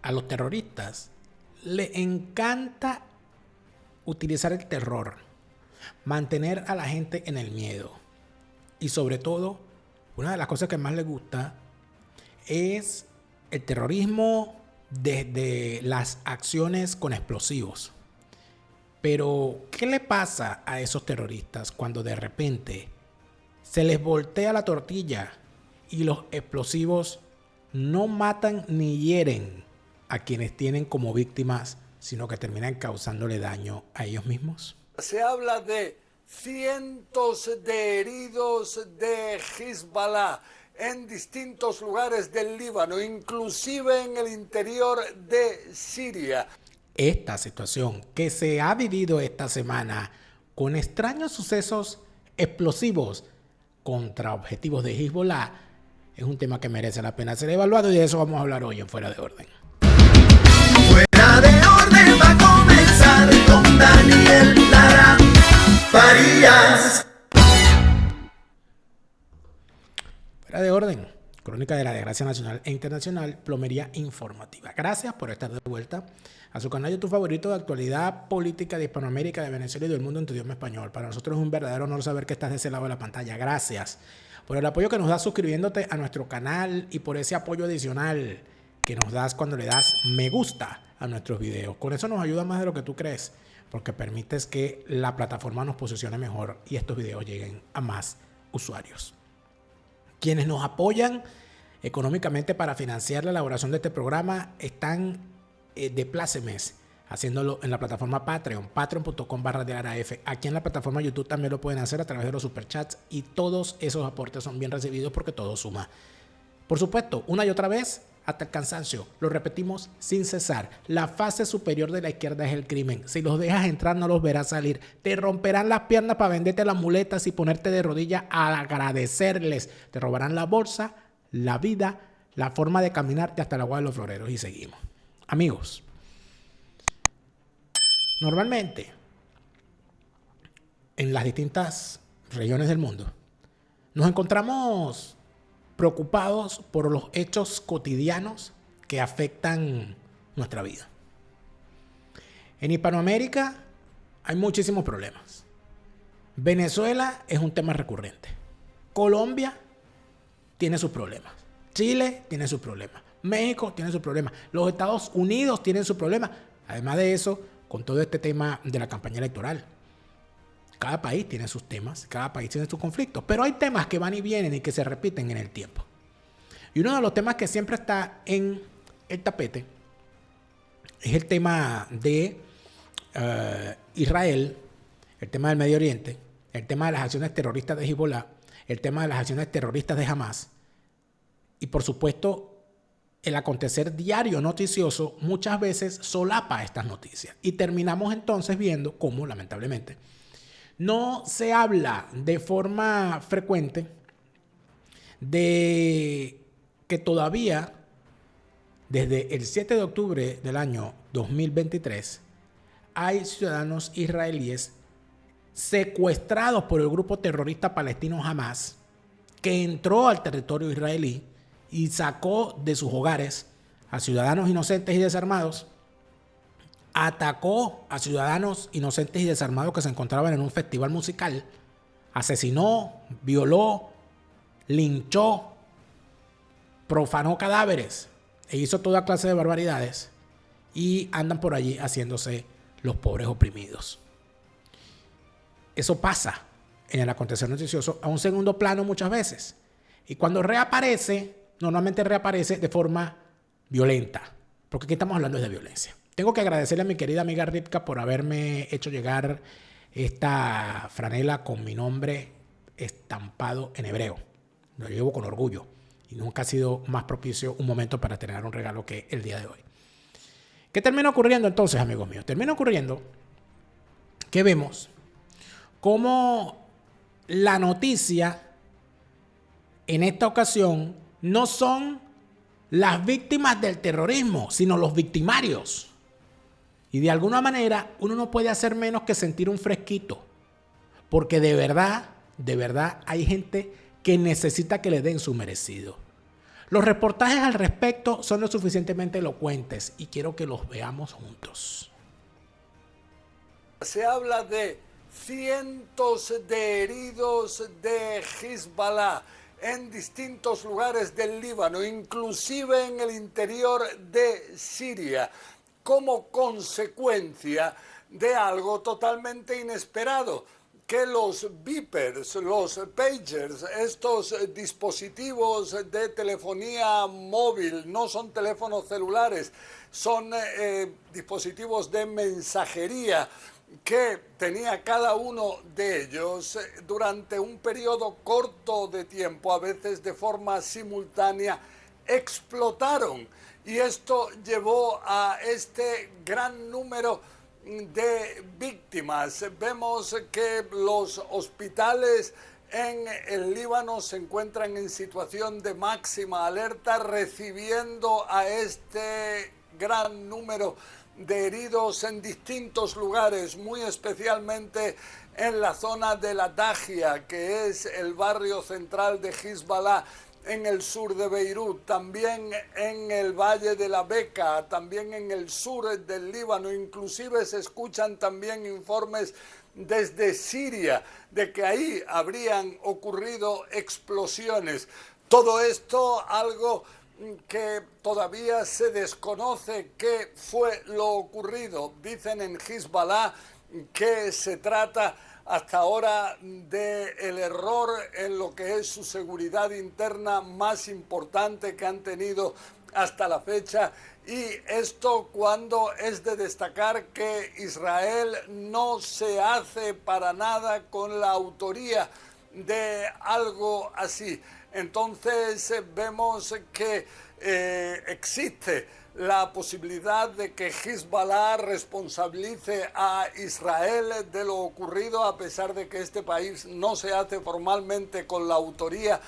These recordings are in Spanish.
a los terroristas les encanta utilizar el terror, mantener a la gente en el miedo. Y sobre todo, una de las cosas que más les gusta es el terrorismo desde las acciones con explosivos. Pero, ¿qué le pasa a esos terroristas cuando de repente se les voltea la tortilla y los explosivos no matan ni hieren a quienes tienen como víctimas, sino que terminan causándole daño a ellos mismos? Se habla de cientos de heridos de Hezbollah en distintos lugares del Líbano, inclusive en el interior de Siria. Esta situación que se ha vivido esta semana con extraños sucesos explosivos contra objetivos de Hezbollah es un tema que merece la pena ser evaluado y de eso vamos a hablar hoy en Fuera de Orden. Fuera de Orden va a comenzar con Daniel Lara Farías. Fuera de Orden, crónica de la desgracia nacional e internacional, plomería informativa. Gracias por estar de vuelta a su canal YouTube favorito de actualidad política de Hispanoamérica, de Venezuela y del mundo en tu idioma español. Para nosotros es un verdadero honor saber que estás de ese lado de la pantalla. Gracias por el apoyo que nos das suscribiéndote a nuestro canal y por ese apoyo adicional que nos das cuando le das me gusta a nuestros videos. Con eso nos ayuda más de lo que tú crees, porque permites que la plataforma nos posicione mejor y estos videos lleguen a más usuarios. Quienes nos apoyan económicamente para financiar la elaboración de este programa están de plácemes haciéndolo en la plataforma Patreon, patreon.com/DeLaraF. Aquí en la plataforma YouTube también lo pueden hacer a través de los superchats y todos esos aportes son bien recibidos porque todo suma. Por supuesto, una y otra vez, hasta el cansancio, lo repetimos sin cesar. La fase superior de la izquierda es el crimen. Si los dejas entrar, no los verás salir. Te romperán las piernas para venderte las muletas y ponerte de rodillas a agradecerles. Te robarán la bolsa, la vida, la forma de caminar y hasta el agua de los floreros. Y seguimos. Amigos, normalmente en las distintas regiones del mundo nos encontramos preocupados por los hechos cotidianos que afectan nuestra vida. En Hispanoamérica hay muchísimos problemas. Venezuela es un tema recurrente. Colombia tiene sus problemas. Chile tiene sus problemas. México tiene sus problemas. Los Estados Unidos tienen sus problemas. Además de eso, con todo este tema de la campaña electoral. Cada país tiene sus temas, cada país tiene sus conflictos, pero hay temas que van y vienen y que se repiten en el tiempo. Y uno de los temas que siempre está en el tapete es el tema de Israel, el tema del Medio Oriente, el tema de las acciones terroristas de Hezbollah, el tema de las acciones terroristas de Hamas y por supuesto el acontecer diario noticioso muchas veces solapa estas noticias y terminamos entonces viendo cómo lamentablemente no se habla de forma frecuente de que todavía desde el 7 de octubre del año 2023 hay ciudadanos israelíes secuestrados por el grupo terrorista palestino Hamas que entró al territorio israelí y sacó de sus hogares a ciudadanos inocentes y desarmados, atacó a ciudadanos inocentes y desarmados que se encontraban en un festival musical, asesinó, violó, linchó, profanó cadáveres e hizo toda clase de barbaridades y andan por allí haciéndose los pobres oprimidos. Eso pasa en el acontecer noticioso a un segundo plano muchas veces y cuando reaparece, normalmente reaparece de forma violenta, porque aquí estamos hablando de violencia. Tengo que agradecerle a mi querida amiga Ripka por haberme hecho llegar esta franela con mi nombre estampado en hebreo. Lo llevo con orgullo y nunca ha sido más propicio un momento para tener un regalo que el día de hoy. ¿Qué termina ocurriendo entonces, amigos míos? Termina ocurriendo que vemos cómo la noticia en esta ocasión no son las víctimas del terrorismo, sino los victimarios. Y de alguna manera uno no puede hacer menos que sentir un fresquito. Porque de verdad hay gente que necesita que le den su merecido. Los reportajes al respecto son lo suficientemente elocuentes y quiero que los veamos juntos. Se habla de cientos de heridos de Hezbollah en distintos lugares del Líbano, inclusive en el interior de Siria, como consecuencia de algo totalmente inesperado, que los beepers, los pagers, estos dispositivos de telefonía móvil, no son teléfonos celulares, son dispositivos de mensajería que tenía cada uno de ellos durante un periodo corto de tiempo, a veces de forma simultánea, explotaron. Y esto llevó a este gran número de víctimas. Vemos que los hospitales en el Líbano se encuentran en situación de máxima alerta, recibiendo a este gran número de heridos en distintos lugares, muy especialmente en la zona de la Dajia, que es el barrio central de Hezbollah en el sur de Beirut, también en el Valle de la Beca, también en el sur del Líbano. Inclusive se escuchan también informes desde Siria de que ahí habrían ocurrido explosiones. Todo esto algo que todavía se desconoce qué fue lo ocurrido. Dicen en Hezbollah que se trata hasta ahora del error en lo que es su seguridad interna más importante que han tenido hasta la fecha, y esto cuando es de destacar que Israel no se hace para nada con la autoría de algo así. Entonces vemos que existe la posibilidad de que Hezbollah responsabilice a Israel de lo ocurrido, a pesar de que este país no se hace formalmente con la autoría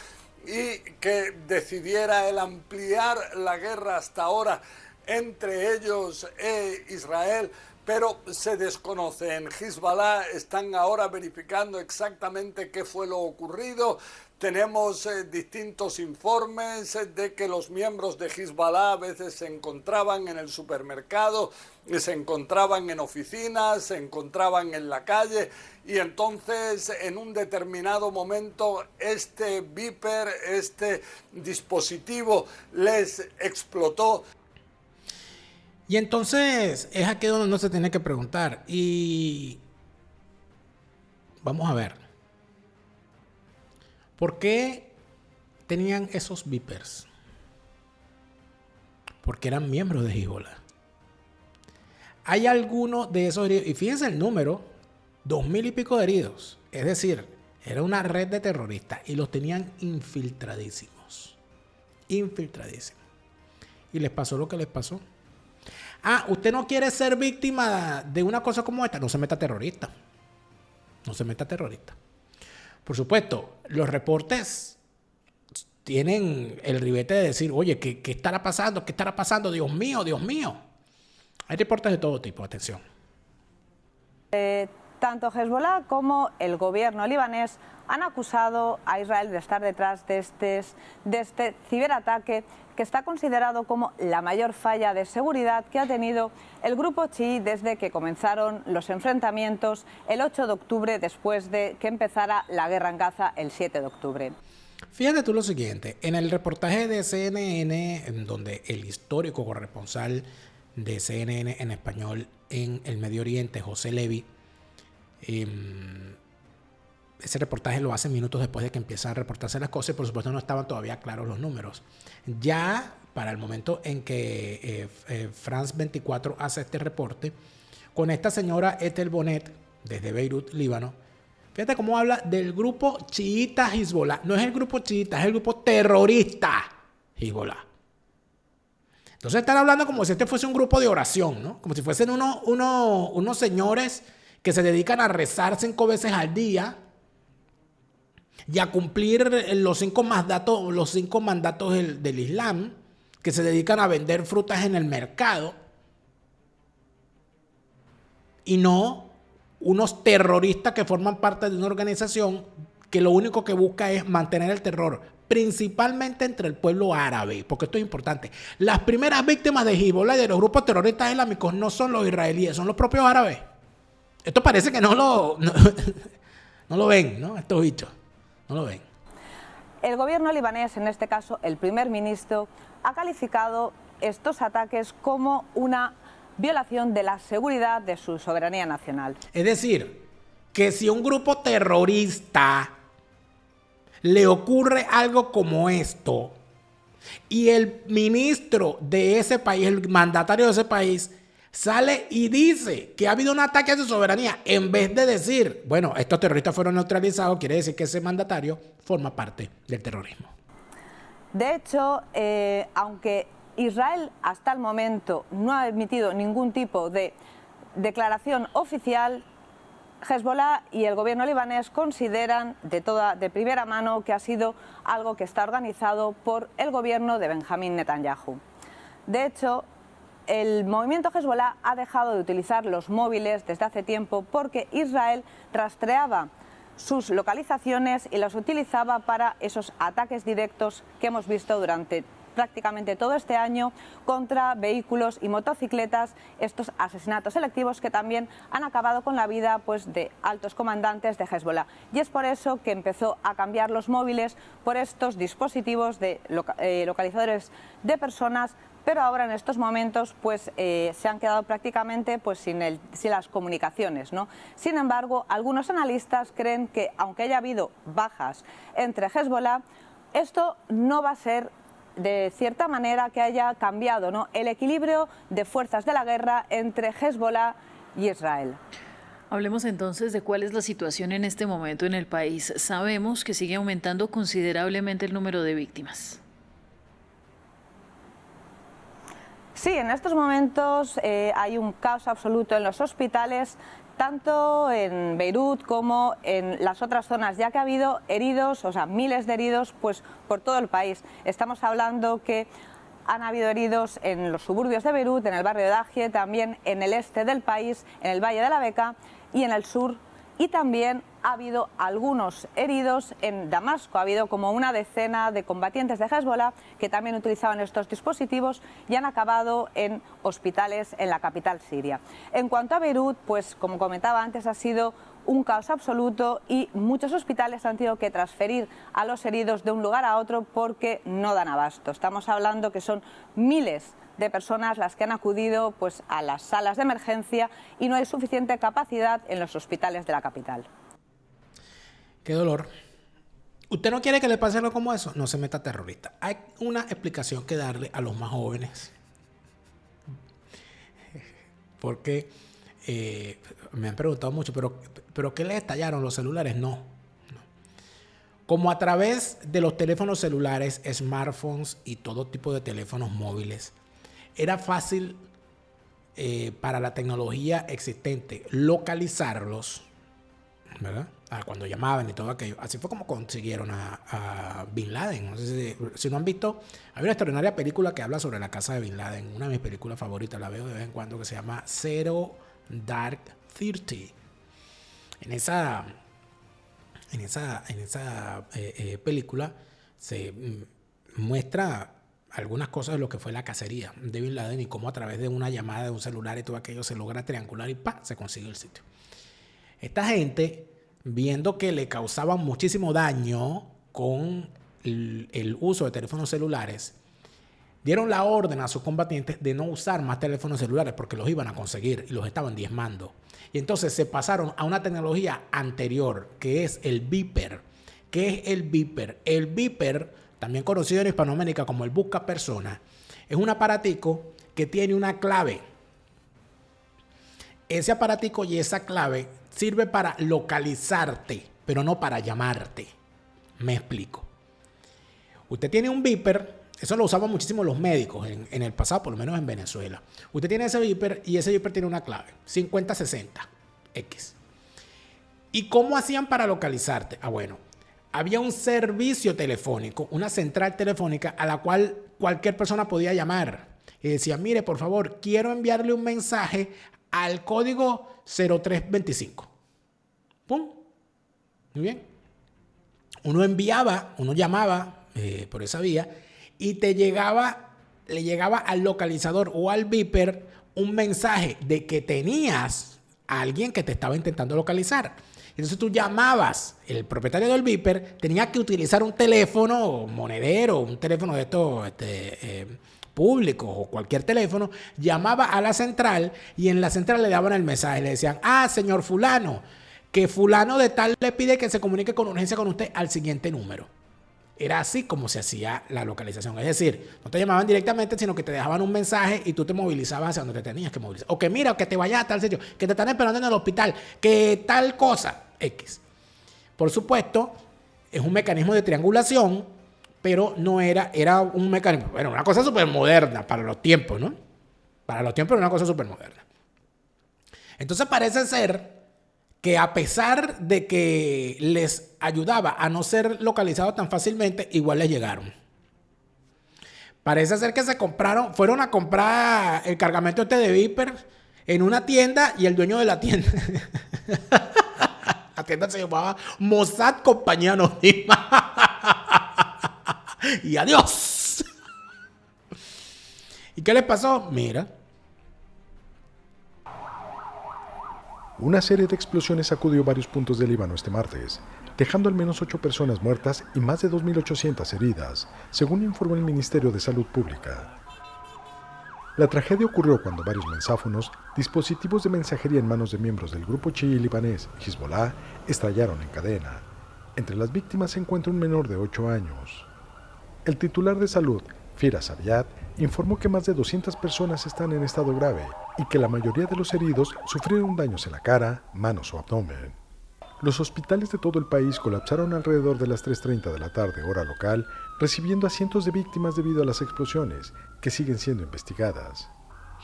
y que decidiera el ampliar la guerra hasta ahora entre ellos e Israel, pero se desconoce. En Hezbollah están ahora verificando exactamente qué fue lo ocurrido. Tenemos distintos informes de que los miembros de Hezbollah a veces se encontraban en el supermercado, se encontraban en oficinas, se encontraban en la calle, y entonces en un determinado momento este beeper, este dispositivo les explotó. Y entonces es aquí donde uno se tiene que preguntar. Y vamos a ver. ¿Por qué tenían esos beepers? Porque eran miembros de Hezbollah. Hay algunos de esos heridos, y fíjense el número, 2,000 y pico de heridos. Es decir, era una red de terroristas y los tenían infiltradísimos. Infiltradísimos. Y les pasó lo que les pasó. Ah, usted no quiere ser víctima de una cosa como esta, no se meta terrorista. No se meta terrorista. Por supuesto, los reportes tienen el ribete de decir, oye, ¿qué estará pasando? ¿Qué estará pasando? Dios mío, Dios mío. Hay reportes de todo tipo, atención. Tanto Hezbollah como el gobierno libanés han acusado a Israel de estar detrás de este ciberataque, que está considerado como la mayor falla de seguridad que ha tenido el grupo chií desde que comenzaron los enfrentamientos el 8 de octubre, después de que empezara la guerra en Gaza el 7 de octubre. Fíjate tú lo siguiente, en el reportaje de CNN, en donde el histórico corresponsal de CNN en español en el Medio Oriente, José Levi, ese reportaje lo hace minutos después de que empieza a reportarse las cosas, y por supuesto no estaban todavía claros los números. Ya para el momento en que France 24 hace este reporte, con esta señora Ethel Bonet, desde Beirut, Líbano, fíjate cómo habla del grupo chiita Hezbollah. No es el grupo chiita, es el grupo terrorista Hezbollah. Entonces están hablando como si este fuese un grupo de oración, ¿no? Como si fuesen unos señores que se dedican a rezar 5 veces al día y a cumplir los 5 mandatos del Islam, que se dedican a vender frutas en el mercado, y no unos terroristas que forman parte de una organización que lo único que busca es mantener el terror principalmente entre el pueblo árabe, porque esto es importante. Las primeras víctimas de Hezbollah y de los grupos terroristas islámicos no son los israelíes, son los propios árabes. Esto parece que no lo ven, ¿no? Estos bichos, no lo ven. El gobierno libanés, en este caso el primer ministro, ha calificado estos ataques como una violación de la seguridad de su soberanía nacional. Es decir, que si a un grupo terrorista le ocurre algo como esto y el ministro de ese país, el mandatario de ese país, sale y dice que ha habido un ataque a su soberanía, en vez de decir, bueno, estos terroristas fueron neutralizados, quiere decir que ese mandatario forma parte del terrorismo. De hecho, aunque Israel hasta el momento no ha emitido ningún tipo de declaración oficial, Hezbollah y el gobierno libanés consideran de primera mano que ha sido algo que está organizado por el gobierno de Benjamín Netanyahu. De hecho, el movimiento Hezbollah ha dejado de utilizar los móviles desde hace tiempo porque Israel rastreaba sus localizaciones y las utilizaba para esos ataques directos que hemos visto durante prácticamente todo este año contra vehículos y motocicletas, estos asesinatos selectivos que también han acabado con la vida pues, de altos comandantes de Hezbollah. Y es por eso que empezó a cambiar los móviles por estos dispositivos de localizadores de personas, pero ahora en estos momentos pues, se han quedado prácticamente pues, sin las comunicaciones, ¿no? Sin embargo, algunos analistas creen que aunque haya habido bajas entre Hezbollah, esto no va a ser de cierta manera que haya cambiado, ¿no?, el equilibrio de fuerzas de la guerra entre Hezbollah y Israel. Hablemos entonces de cuál es la situación en este momento en el país. Sabemos que sigue aumentando considerablemente el número de víctimas. Sí, en estos momentos hay un caos absoluto en los hospitales, tanto en Beirut como en las otras zonas, ya que ha habido heridos, o sea, miles de heridos, pues por todo el país. Estamos hablando que han habido heridos en los suburbios de Beirut, en el barrio de Dahie, también en el este del país, en el Valle de la Beca y en el sur. Y también ha habido algunos heridos en Damasco. Ha habido como una decena de combatientes de Hezbollah que también utilizaban estos dispositivos y han acabado en hospitales en la capital siria. En cuanto a Beirut, pues como comentaba antes, ha sido un caos absoluto y muchos hospitales han tenido que transferir a los heridos de un lugar a otro porque no dan abasto. Estamos hablando que son miles de personas las que han acudido pues, a las salas de emergencia y no hay suficiente capacidad en los hospitales de la capital. Qué dolor. ¿Usted no quiere que le pase algo como eso? No se meta terrorista. Hay una explicación que darle a los más jóvenes. Porque me han preguntado mucho, ¿pero qué les estallaron los celulares? No. Como a través de los teléfonos celulares, smartphones y todo tipo de teléfonos móviles, era fácil para la tecnología existente localizarlos, ¿verdad? Cuando llamaban y todo aquello. Así fue como consiguieron a Bin Laden. No sé si no han visto, hay una extraordinaria película que habla sobre la casa de Bin Laden. Una de mis películas favoritas, la veo de vez en cuando, que se llama Zero Dark Thirty. En esa película se muestra algunas cosas de lo que fue la cacería de Bin Laden y cómo a través de una llamada de un celular y todo aquello se logra triangular y ¡pam!, se consigue el sitio. Esta gente, viendo que le causaban muchísimo daño con el uso de teléfonos celulares, dieron la orden a sus combatientes de no usar más teléfonos celulares porque los iban a conseguir y los estaban diezmando. Y entonces se pasaron a una tecnología anterior, que es el beeper. ¿Qué es el beeper? El beeper, también conocido en Hispanoamérica como el busca persona, es un aparatico que tiene una clave. Ese aparatico y esa clave sirve para localizarte, pero no para llamarte. Me explico. Usted tiene un beeper, eso lo usaban muchísimo los médicos en el pasado, por lo menos en Venezuela. Usted tiene ese beeper y ese beeper tiene una clave, 5060X. ¿Y cómo hacían para localizarte? Bueno, había un servicio telefónico, una central telefónica a la cual cualquier persona podía llamar. Y decía, mire, por favor, quiero enviarle un mensaje al código 0325. ¡Pum! Muy bien. Uno llamaba por esa vía, y le llegaba al localizador o al beeper un mensaje de que tenías a alguien que te estaba intentando localizar. Entonces tú llamabas, el propietario del beeper tenía que utilizar un teléfono monedero, un teléfono de estos públicos o cualquier teléfono, llamaba a la central y en la central le daban el mensaje, le decían, señor fulano, que fulano de tal le pide que se comunique con urgencia con usted al siguiente número. Era así como se hacía la localización. Es decir, no te llamaban directamente, sino que te dejaban un mensaje y tú te movilizabas hacia donde te tenías que movilizar. O que mira, que te vayas a tal sitio, que te están esperando en el hospital, que tal cosa, X. Por supuesto, es un mecanismo de triangulación, pero no era un mecanismo, bueno, una cosa súper moderna para los tiempos, ¿no? Para los tiempos era una cosa súper moderna. Entonces parece ser que a pesar de que les ayudaba a no ser localizados tan fácilmente, igual les llegaron. Parece ser que fueron a comprar el cargamento de Viper en una tienda y el dueño de la tienda, la tienda se llamaba Mossad Compañía Anónima. Y adiós. ¿Y qué les pasó? Mira. Una serie de explosiones sacudió varios puntos del Líbano este martes, dejando al menos 8 personas muertas y más de 2.800 heridas, según informó el Ministerio de Salud Pública. La tragedia ocurrió cuando varios mensáfonos, dispositivos de mensajería en manos de miembros del grupo chií libanés Hezbollah, estallaron en cadena. Entre las víctimas se encuentra un menor de 8 años. El titular de salud, Firas Abiad, informó que más de 200 personas están en estado grave y que la mayoría de los heridos sufrieron daños en la cara, manos o abdomen. Los hospitales de todo el país colapsaron alrededor de las 3:30 de la tarde, hora local, recibiendo a cientos de víctimas debido a las explosiones, que siguen siendo investigadas.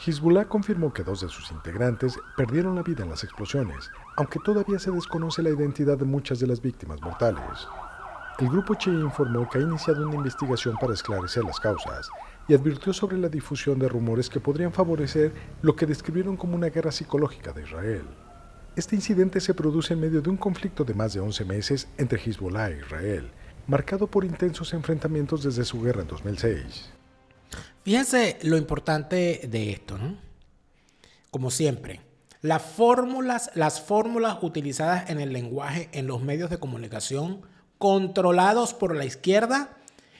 Hezbollah confirmó que 2 de sus integrantes perdieron la vida en las explosiones, aunque todavía se desconoce la identidad de muchas de las víctimas mortales. El grupo chií informó que ha iniciado una investigación para esclarecer las causas y advirtió sobre la difusión de rumores que podrían favorecer lo que describieron como una guerra psicológica de Israel. Este incidente se produce en medio de un conflicto de más de 11 meses entre Hezbollah e Israel, marcado por intensos enfrentamientos desde su guerra en 2006. Fíjense lo importante de esto, ¿no? Como siempre, las fórmulas utilizadas en el lenguaje en los medios de comunicación controlados por la izquierda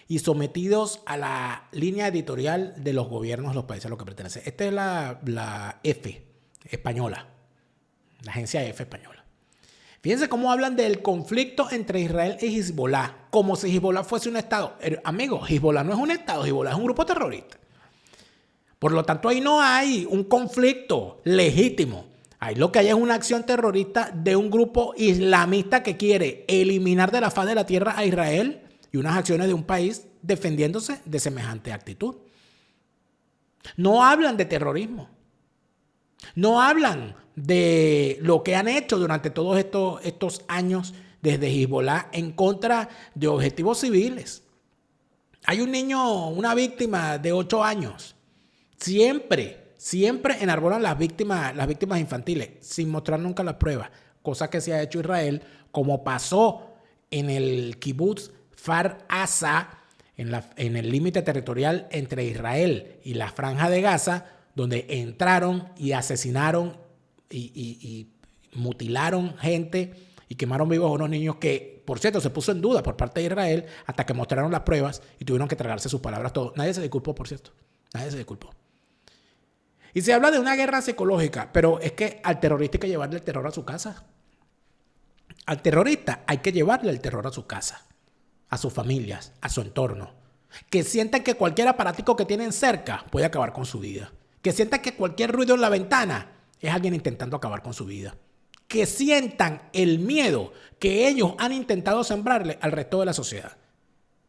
y sometidos a la línea editorial de los gobiernos de los países a los que pertenecen. Esta es la F española, la agencia F española. Fíjense cómo hablan del conflicto entre Israel y Hezbollah, como si Hezbollah fuese un estado. Amigos, Hezbollah no es un estado, Hezbollah es un grupo terrorista. Por lo tanto, ahí no hay un conflicto legítimo. Ahí lo que hay es una acción terrorista de un grupo islamista que quiere eliminar de la faz de la tierra a Israel y unas acciones de un país defendiéndose de semejante actitud. No hablan de terrorismo. No hablan de lo que han hecho durante todos estos años desde Hezbollah en contra de objetivos civiles. Hay un niño, una víctima de 8 años. Siempre enarbolan las víctimas infantiles sin mostrar nunca las pruebas, cosa que se ha hecho Israel, como pasó en el kibutz Kfar Aza, en el límite territorial entre Israel y la Franja de Gaza, donde entraron y asesinaron y mutilaron gente y quemaron vivos a unos niños que, por cierto, se puso en duda por parte de Israel hasta que mostraron las pruebas y tuvieron que tragarse sus palabras todos. Nadie se disculpó, por cierto. Nadie se disculpó. Y se habla de una guerra psicológica, pero es que al terrorista hay que llevarle el terror a su casa. Al terrorista hay que llevarle el terror a su casa, a sus familias, a su entorno. Que sientan que cualquier aparatico que tienen cerca puede acabar con su vida. Que sientan que cualquier ruido en la ventana es alguien intentando acabar con su vida. Que sientan el miedo que ellos han intentado sembrarle al resto de la sociedad.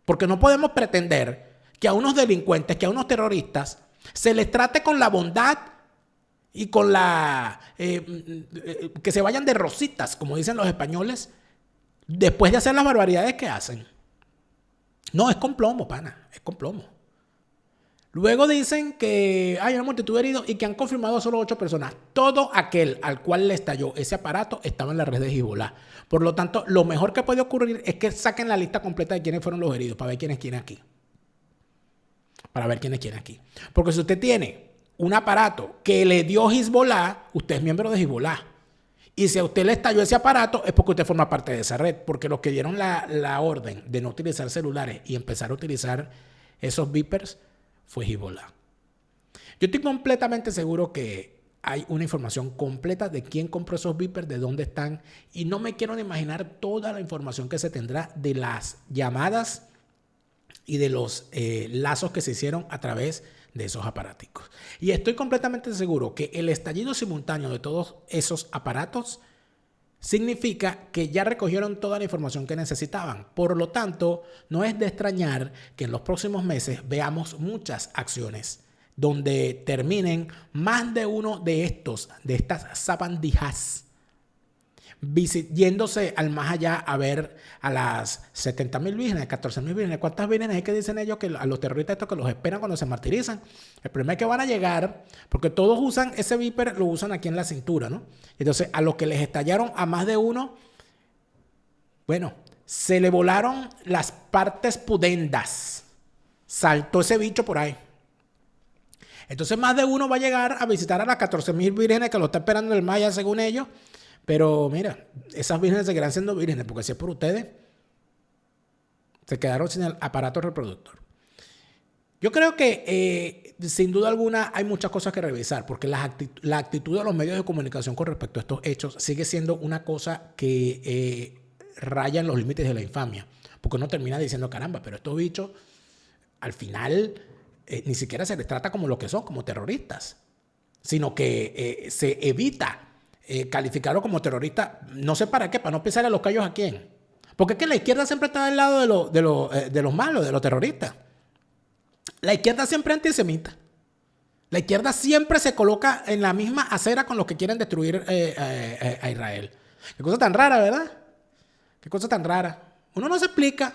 Porque no podemos pretender que a unos delincuentes, que a unos terroristas, se les trate con la bondad y con que se vayan de rositas, como dicen los españoles, después de hacer las barbaridades que hacen. No, es con plomo, pana, es con plomo. Luego dicen que hay una multitud de heridos y que han confirmado solo 8 personas. Todo aquel al cual le estalló ese aparato estaba en la red de Hezbollah. Por lo tanto, lo mejor que puede ocurrir es que saquen la lista completa de quiénes fueron los heridos para ver quién es quién aquí. Para ver quién es quién aquí. Porque si usted tiene un aparato que le dio Hezbollah, usted es miembro de Hezbollah. Y si a usted le estalló ese aparato es porque usted forma parte de esa red. Porque los que dieron la orden de no utilizar celulares y empezar a utilizar esos beepers fue Hezbollah. Yo estoy completamente seguro que hay una información completa de quién compró esos beepers, de dónde están, y no me quiero ni imaginar toda la información que se tendrá de las llamadas y de los lazos que se hicieron a través de esos aparaticos. Y estoy completamente seguro que el estallido simultáneo de todos esos aparatos significa que ya recogieron toda la información que necesitaban. Por lo tanto, no es de extrañar que en los próximos meses veamos muchas acciones donde terminen más de uno de estas sabandijas yéndose al más allá a ver a las 70,000 vírgenes, 14,000 vírgenes. ¿Cuántas vírgenes es que dicen ellos que a los terroristas estos que los esperan cuando se martirizan? El problema es que van a llegar, porque todos usan ese viper, lo usan aquí en la cintura, ¿no? Entonces, a los que les estallaron a más de uno, bueno, se le volaron las partes pudendas. Saltó ese bicho por ahí. Entonces, más de uno va a llegar a visitar a las 14,000 vírgenes que lo está esperando el Maya, según ellos. Pero mira, esas vírgenes seguirán siendo vírgenes, porque si es por ustedes, se quedaron sin el aparato reproductor. Yo creo que sin duda alguna hay muchas cosas que revisar, porque la actitud de los medios de comunicación con respecto a estos hechos sigue siendo una cosa que raya en los límites de la infamia, porque uno termina diciendo, caramba, pero estos bichos al final ni siquiera se les trata como lo que son, como terroristas, sino que se evita calificarlo como terrorista, no sé para qué, para no pisarle los callos a quién. Porque es que la izquierda siempre está del lado de los malos, de los terroristas. La izquierda siempre es antisemita. La izquierda siempre se coloca en la misma acera con los que quieren destruir a Israel. Qué cosa tan rara, ¿verdad? Qué cosa tan rara. Uno no se explica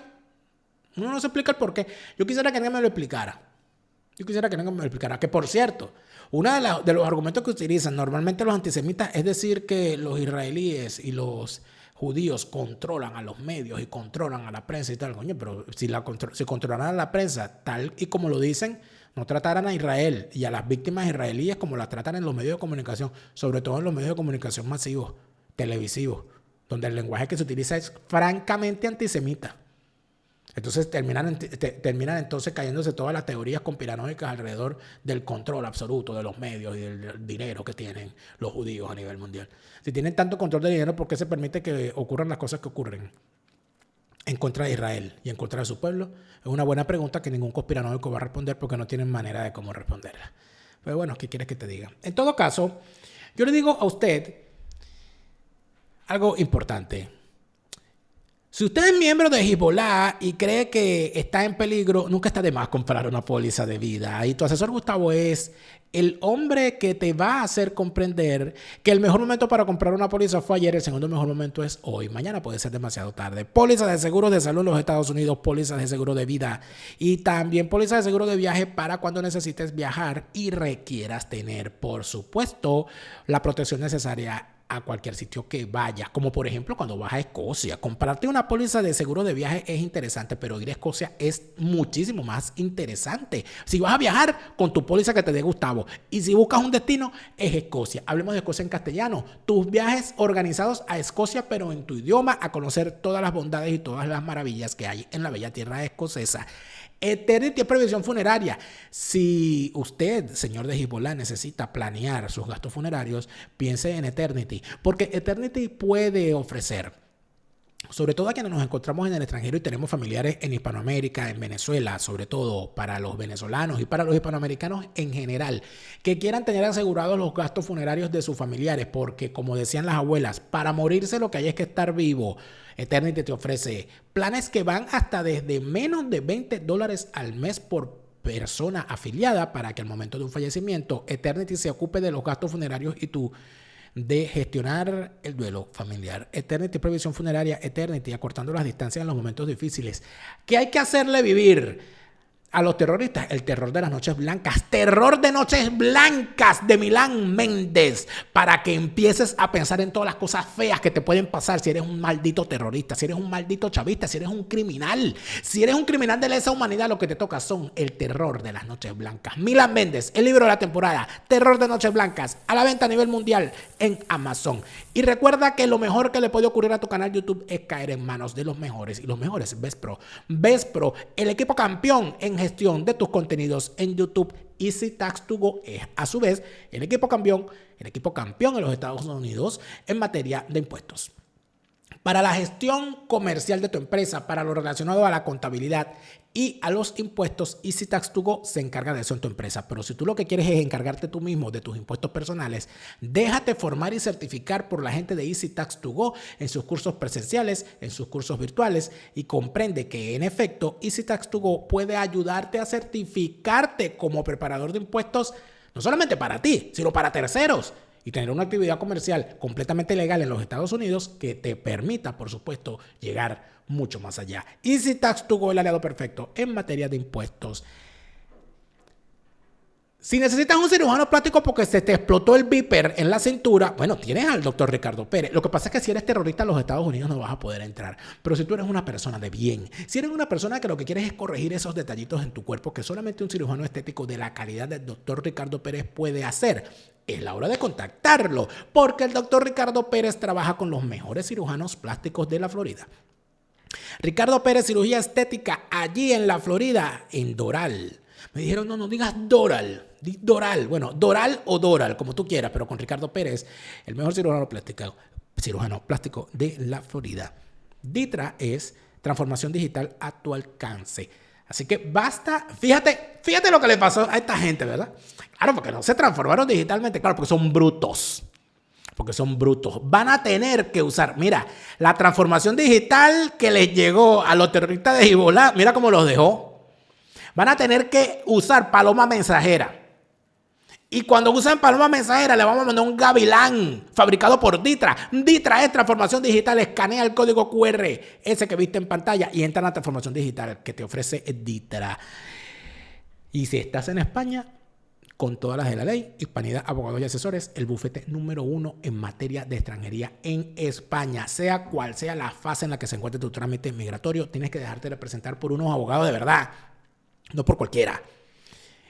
el por qué. Yo quisiera que alguien me lo explicara. Que por cierto, uno de los argumentos que utilizan normalmente los antisemitas es decir que los israelíes y los judíos controlan a los medios y controlan a la prensa y tal. Coño, pero si controlaran a la prensa tal y como lo dicen, no trataran a Israel y a las víctimas israelíes como las tratan en los medios de comunicación, sobre todo en los medios de comunicación masivos, televisivos, donde el lenguaje que se utiliza es francamente antisemita. Entonces terminan entonces cayéndose todas las teorías conspiranoicas alrededor del control absoluto de los medios y del dinero que tienen los judíos a nivel mundial. Si tienen tanto control de dinero, ¿por qué se permite que ocurran las cosas que ocurren en contra de Israel y en contra de su pueblo? Es una buena pregunta que ningún conspiranoico va a responder porque no tienen manera de cómo responderla. Pero bueno, ¿qué quieres que te diga? En todo caso, yo le digo a usted algo importante. Si usted es miembro de Hezbollah y cree que está en peligro, nunca está de más comprar una póliza de vida. Y tu asesor Gustavo es el hombre que te va a hacer comprender que el mejor momento para comprar una póliza fue ayer, el segundo mejor momento es hoy. Mañana puede ser demasiado tarde. Pólizas de seguro de salud en los Estados Unidos, pólizas de seguro de vida y también pólizas de seguro de viaje para cuando necesites viajar y requieras tener, por supuesto, la protección necesaria a cualquier sitio que vayas, como por ejemplo cuando vas a Escocia. Comprarte una póliza de seguro de viaje es interesante, pero ir a Escocia es muchísimo más interesante. Si vas a viajar con tu póliza que te dé Gustavo y si buscas un destino, es Escocia. Hablemos de Escocia en castellano. Tus viajes organizados a Escocia, pero en tu idioma, a conocer todas las bondades y todas las maravillas que hay en la bella tierra escocesa. Eternity es previsión funeraria. Si usted, señor de Hezbollah, necesita planear sus gastos funerarios, piense en Eternity, porque Eternity puede ofrecer, sobre todo a quienes nos encontramos en el extranjero y tenemos familiares en Hispanoamérica, en Venezuela, sobre todo para los venezolanos y para los hispanoamericanos en general, que quieran tener asegurados los gastos funerarios de sus familiares, porque como decían las abuelas, para morirse lo que hay es que estar vivo. Eternity te ofrece planes que van hasta desde menos de $20 al mes por persona afiliada para que al momento de un fallecimiento Eternity se ocupe de los gastos funerarios y tú de gestionar el duelo familiar. Eternity, previsión funeraria, Eternity, acortando las distancias en los momentos difíciles. ¿Qué hay que hacerle vivir? a los terroristas, el terror de las noches blancas. Terror de noches blancas de Milán Méndez. Para que empieces a pensar en todas las cosas feas que te pueden pasar si eres un maldito terrorista, si eres un maldito chavista, si eres un criminal. Si eres un criminal de lesa humanidad, lo que te toca son el terror de las noches blancas. Milán Méndez, el libro de la temporada, Terror de noches blancas, a la venta a nivel mundial en Amazon. Y recuerda que lo mejor que le puede ocurrir a tu canal YouTube es caer en manos de los mejores. Y los mejores, Bespro. Bespro, el equipo campeón en gestión de tus contenidos en YouTube. Easy Tax to Go es a su vez el equipo campeón en los Estados Unidos en materia de impuestos. Para la gestión comercial de tu empresa, para lo relacionado a la contabilidad y a los impuestos, Easy Tax to Go se encarga de eso en tu empresa. Pero si tú lo que quieres es encargarte tú mismo de tus impuestos personales, déjate formar y certificar por la gente de Easy Tax to Go en sus cursos presenciales, en sus cursos virtuales, y comprende que en efecto Easy Tax to Go puede ayudarte a certificarte como preparador de impuestos, no solamente para ti, sino para terceros. Y tener una actividad comercial completamente legal en los Estados Unidos que te permita, por supuesto, llegar mucho más allá. Easy Tax to Go, el aliado perfecto en materia de impuestos. Si necesitas un cirujano plástico porque se te explotó el viper en la cintura, bueno, tienes al doctor Ricardo Pérez. Lo que pasa es que si eres terrorista en los Estados Unidos no vas a poder entrar. Pero si tú eres una persona de bien, si eres una persona que lo que quieres es corregir esos detallitos en tu cuerpo que solamente un cirujano estético de la calidad del doctor Ricardo Pérez puede hacer, es la hora de contactarlo, porque el doctor Ricardo Pérez trabaja con los mejores cirujanos plásticos de la Florida. Ricardo Pérez, cirugía estética, allí en la Florida, en Doral. Me dijeron, no digas Doral, di Doral. Bueno, Doral o Doral, como tú quieras, pero con Ricardo Pérez, el mejor cirujano plástico de la Florida. Ditra es transformación digital a tu alcance. Así que basta, fíjate lo que le pasó a esta gente, ¿verdad? Claro, porque no se transformaron digitalmente, claro, porque son brutos. Van a tener que usar, mira, la transformación digital que les llegó a los terroristas de Hezbollah, mira cómo los dejó. Van a tener que usar paloma mensajera. Y cuando usan paloma mensajera, le vamos a mandar un gavilán fabricado por Ditra. Ditra es transformación digital. Escanea el código QR, ese que viste en pantalla, y entra en la transformación digital que te ofrece Ditra. Y si estás en España, con todas las de la ley, Hispanidad, Abogados y Asesores, el bufete número 1 en materia de extranjería en España. Sea cual sea la fase en la que se encuentre tu trámite migratorio, tienes que dejarte representar por unos abogados de verdad, no por cualquiera.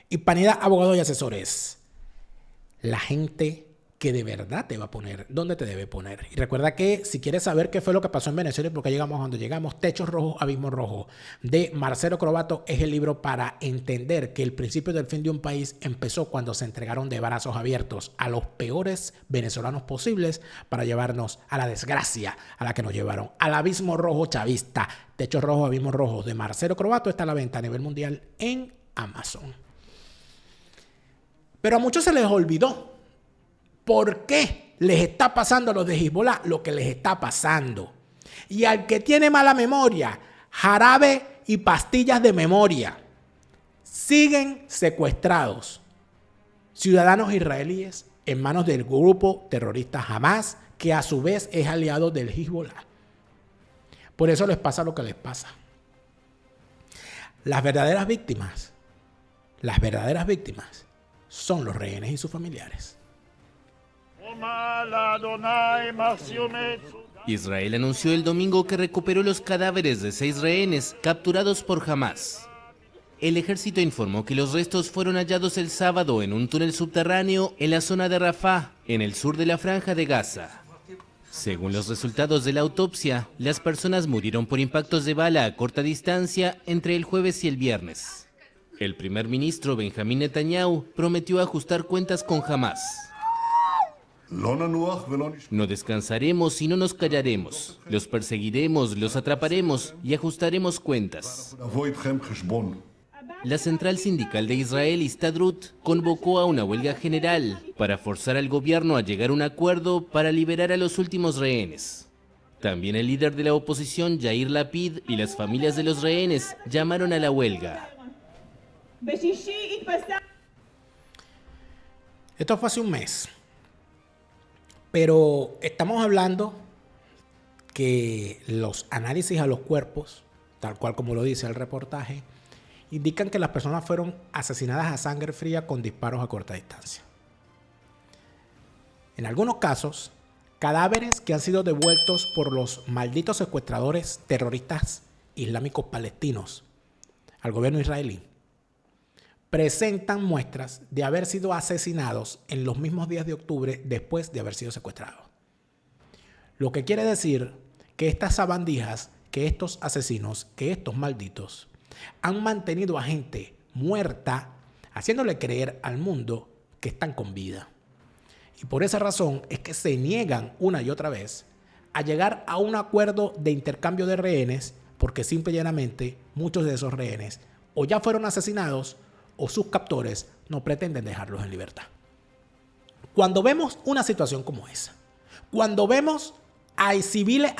Hispanidad, Abogados y Asesores. La gente que de verdad te va a poner donde te debe poner. Y recuerda que si quieres saber qué fue lo que pasó en Venezuela y por qué llegamos a donde llegamos, Techos Rojos, Abismo Rojo, de Marcelo Crobato, es el libro para entender que el principio del fin de un país empezó cuando se entregaron de brazos abiertos a los peores venezolanos posibles para llevarnos a la desgracia a la que nos llevaron, al abismo rojo chavista. Techos Rojos, Abismo Rojo, de Marcelo Crobato, está a la venta a nivel mundial en Amazon. Pero a muchos se les olvidó por qué les está pasando a los de Hezbollah lo que les está pasando. Y al que tiene mala memoria, jarabe y pastillas de memoria. Siguen secuestrados ciudadanos israelíes en manos del grupo terrorista Hamas, que a su vez es aliado del Hezbollah. Por eso les pasa lo que les pasa. Las verdaderas víctimas son los rehenes y sus familiares. Israel anunció el domingo que recuperó los cadáveres de 6 rehenes capturados por Hamas. El ejército informó que los restos fueron hallados el sábado en un túnel subterráneo en la zona de Rafah, en el sur de la Franja de Gaza. Según los resultados de la autopsia, las personas murieron por impactos de bala a corta distancia entre el jueves y el viernes. El primer ministro Benjamín Netanyahu prometió ajustar cuentas con Hamas. No descansaremos y no nos callaremos. Los perseguiremos, los atraparemos y ajustaremos cuentas. La central sindical de Israel, Histadrut, convocó a una huelga general para forzar al gobierno a llegar a un acuerdo para liberar a los últimos rehenes. También el líder de la oposición, Yair Lapid, y las familias de los rehenes llamaron a la huelga. Esto fue hace un mes. Pero estamos hablando que los análisis a los cuerpos, tal cual como lo dice el reportaje, indican que las personas fueron asesinadas a sangre fría con disparos a corta distancia. En algunos casos, cadáveres que han sido devueltos por los malditos secuestradores terroristas islámicos palestinos al gobierno israelí presentan muestras de haber sido asesinados en los mismos días de octubre después de haber sido secuestrados. Lo que quiere decir que estas sabandijas, que estos asesinos, que estos malditos han mantenido a gente muerta, haciéndole creer al mundo que están con vida. Y por esa razón es que se niegan una y otra vez a llegar a un acuerdo de intercambio de rehenes, porque simple y llanamente muchos de esos rehenes o ya fueron asesinados o sus captores no pretenden dejarlos en libertad. Cuando vemos una situación como esa, cuando vemos a civiles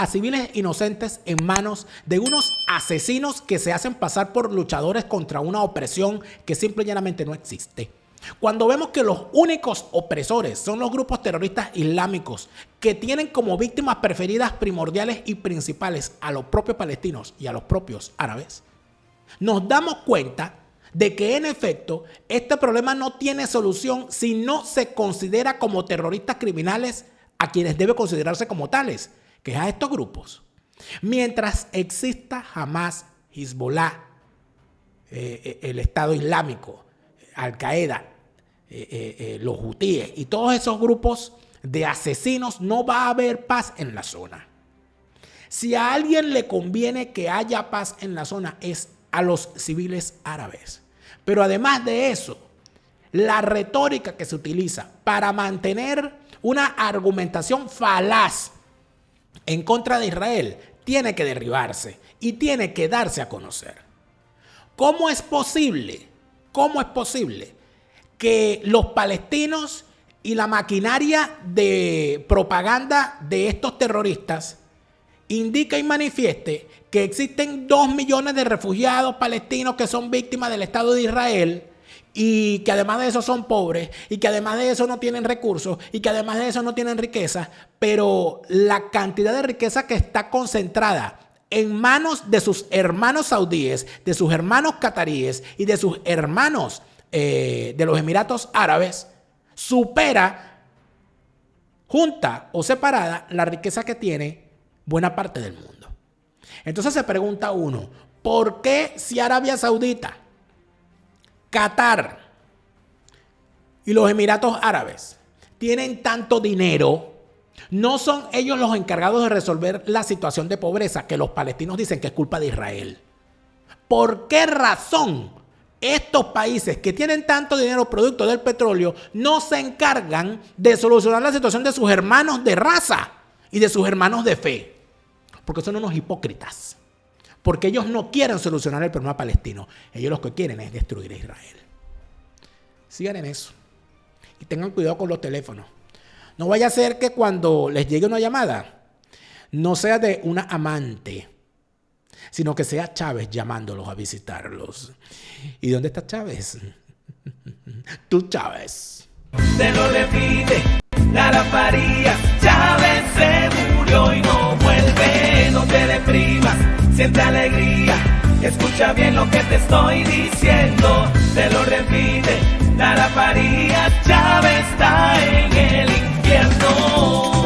inocentes en manos de unos asesinos que se hacen pasar por luchadores contra una opresión que simple y llanamente no existe, cuando vemos que los únicos opresores son los grupos terroristas islámicos que tienen como víctimas preferidas primordiales y principales a los propios palestinos y a los propios árabes, nos damos cuenta de que en efecto este problema no tiene solución si no se considera como terroristas criminales a quienes debe considerarse como tales, que es a estos grupos. Mientras exista Hamas, Hezbollah, el Estado Islámico, Al-Qaeda, los hutíes y todos esos grupos de asesinos, no va a haber paz en la zona. Si a alguien le conviene que haya paz en la zona es a los civiles árabes. Pero además de eso, la retórica que se utiliza para mantener una argumentación falaz en contra de Israel tiene que derribarse y tiene que darse a conocer. ¿Cómo es posible que los palestinos y la maquinaria de propaganda de estos terroristas indica y manifieste que existen 2 millones de refugiados palestinos que son víctimas del Estado de Israel y que además de eso son pobres y que además de eso no tienen recursos y que además de eso no tienen riqueza, pero la cantidad de riqueza que está concentrada en manos de sus hermanos saudíes, de sus hermanos cataríes y de sus hermanos de los Emiratos Árabes supera junta o separada la riqueza que tiene buena parte del mundo? Entonces se pregunta uno, ¿por qué si Arabia Saudita, Qatar y los Emiratos Árabes tienen tanto dinero, no son ellos los encargados de resolver la situación de pobreza que los palestinos dicen que es culpa de Israel? ¿Por qué razón estos países que tienen tanto dinero producto del petróleo no se encargan de solucionar la situación de sus hermanos de raza y de sus hermanos de fe? Porque son unos hipócritas. Porque ellos no quieren solucionar el problema palestino. Ellos lo que quieren es destruir a Israel. Sigan en eso. Y tengan cuidado con los teléfonos. No vaya a ser que cuando les llegue una llamada no sea de una amante, sino que sea Chávez llamándolos a visitarlos. ¿Y dónde está Chávez? Tú, Chávez. Te lo repite, Lara Farías. Chávez se murió y no vuelve. No te deprimas, siente alegría. Escucha bien lo que te estoy diciendo. Te lo repite, Lara Farías. Chávez está en el infierno.